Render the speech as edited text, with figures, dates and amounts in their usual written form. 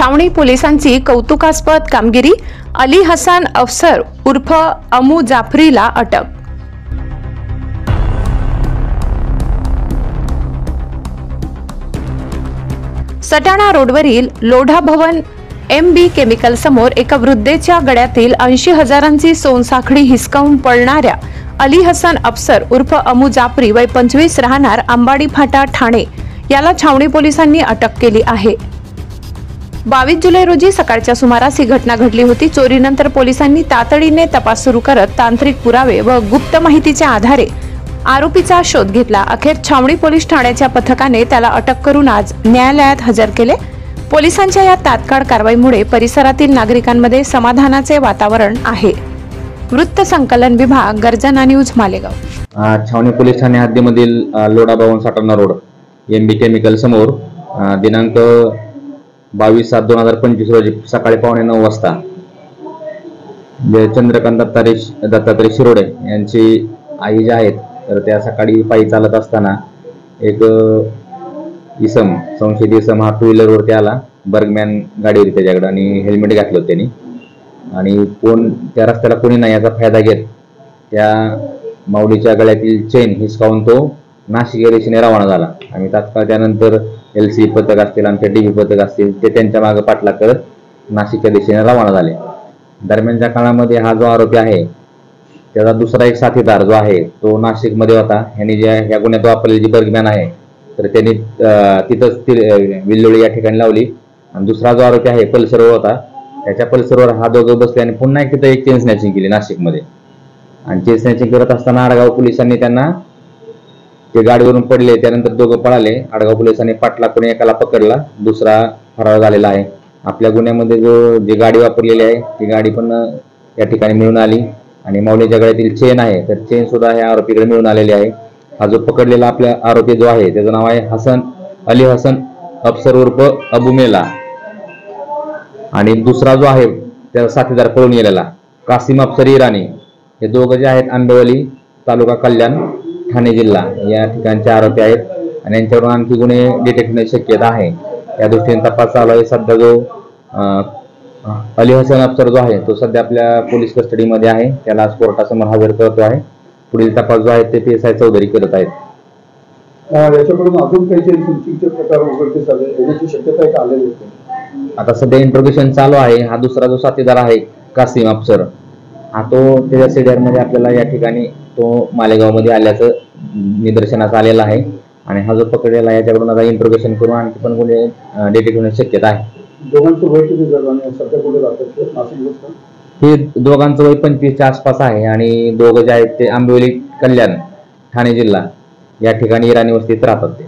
छावणी पोलिसांची कौतुकास्पद कामगिरी, अली हसन अफसर उर्फ अमू जाफरीला अटक। सटाणा रोडवरील लोढा भवन MB केमिकल समोर एका वृद्धेच्या गळ्यातील 80,000ची सोनसाखळी हिसकावून पळणाऱ्या अली हसन अफसर उर्फ अमू जाफरी वय 25 राहणार आंबाडी फाटा ठाणे याला छावणी पोलिसांनी अटक केली आहे। 22 जुलै रोजी सकाळच्या सुमारास ही घटना घडली होती। चोरीनंतर पोलिसांनी तातडीने तपास सुरू करत तांत्रिक पुरावे व गुप्त माहितीच्या आधारे आरोपीचा शोध घेतला। अखेर छावणी पोलीस ठाण्याच्या पथकाने त्याला अटक करून आज न्यायालयात हजर केले। पोलिसांच्या या तात्काळ कारवाईमुळे परिसरातील नागरिकांमध्ये समाधानाचे वातावरण आहे। वृत्त संकलन विभाग, गर्जना न्यूज, मालेगाव। छावणी पोलीस ठाणे हद्दीमधील लोढा भवन सटाणा रोड MB केमिकल समोर दिनांक 22/7/2025 रोजी सकाळी 8:45 वाजता चंद्रकांत दत्तात्रय शिरोडे यांची आई जे आहेत तर त्या सकाळी पायी चालत असताना एक इसम संशयित इसम हा 2 व्हीलरवरती आला। बर्गमॅन गाडी होती त्याच्याकडे आणि हेल्मेट घातलं होतं त्यांनी आणि त्या रस्त्याला कोणी नाही याचा फायदा घेत त्या माऊलीच्या गळ्यातील चेन हिसकावून तो नाशिक या दिशेने रवाना झाला। आणि तात्काळ त्यानंतर LC पथक असतील, आमच्या DB पथक असतील, ते त्यांच्या मागे पाठलाग करत नाशिकच्या दिशेने रवाना झाले। दरम्यानच्या काळामध्ये हा जो आरोपी आहे त्याचा दुसरा एक साथीदार जो आहे तो नाशिकमध्ये होता। ह्यांनी ह्या गुन्ह्यात वापरलेली जी बर्गमॅन आहे तर त्यांनी तिथंच विल्लोळी या ठिकाणी लावली आणि दुसरा जो आरोपी आहे पल्सरवर होता त्याच्या पल्सरवर हा दोघं बसले आणि पुन्हा तिथं एक चेन स्नॅचिंग केली नाशिकमध्ये। आणि चेन स्नॅचिंग करत असताना आडगाव पोलिसांनी त्यांना ते गाडीवरून पडले, त्यानंतर दोघं पळाले। आडगाव पोलिसांनी पाठलाग करून एकाला पकडला, दुसरा फरार झालेला आहे। आपल्या गुन्ह्यामध्ये जी गाडी वापरलेली आहे ती गाडी पण या ठिकाणी मिळून आली आणि माऊलीच्या गळ्यातील चेन आहे तर चेन सुद्धा ह्या आरोपीकडे मिळून आलेली आहे। हा जो पकडलेला आपला आरोपी जो आहे त्याचं नाव आहे अली हसन अफसर उर्फ अबू मेला आणि दुसरा जो आहे त्याचा साथीदार पळून गेलेला कासिम अफसर इराणी। हे दोघं जे आहेत आंबेवली तालुका कल्याण ठाणे जिल्हा या ठिकाणचे आरोपी आहेत आणि यांच्यावरून आणखी गुन्हे डिटेक्ट होण्याची शक्यता आहे। त्या दृष्टीने तपास चालू आहे। सध्या जो अली हसन अफसर जो आहे तो सध्या आपल्या पोलीस कस्टडीमध्ये आहे, त्याला आज कोर्टासमोर हजर करतो आहे। पुढील तपास जो आहे ते PSI चौधरी करत आहेत। याच्याकडून अजून काही शूटिंगचे प्रकार उघडकीस आले याची शक्यता एक आलेली होती। आता सध्या इंट्रोगेशन चालू आहे। हा दुसरा जो साथीदार आहे कासिम अफसर हा तो त्याच्या सीडीआरमध्ये आपल्याला या ठिकाणी तो मालेगावमध्ये आल्याचं निदर्शनास आलेलं आहे आणि हा जो पकडलेला आहे याच्याकडून आता इंट्रोगेशन करून आणखी पण गुन्हे डिटेक्ट होण्याची शक्यता आहे। दोघांचं वय किती आणि सध्या कुठे राहतात? नाशिक। हे दोघांचं वय 25च्या आसपास आहे आणि दोघं जे आहेत ते आंबेवली कल्याण ठाणे जिल्हा या ठिकाणी इराणी वस्तीत राहतात ते।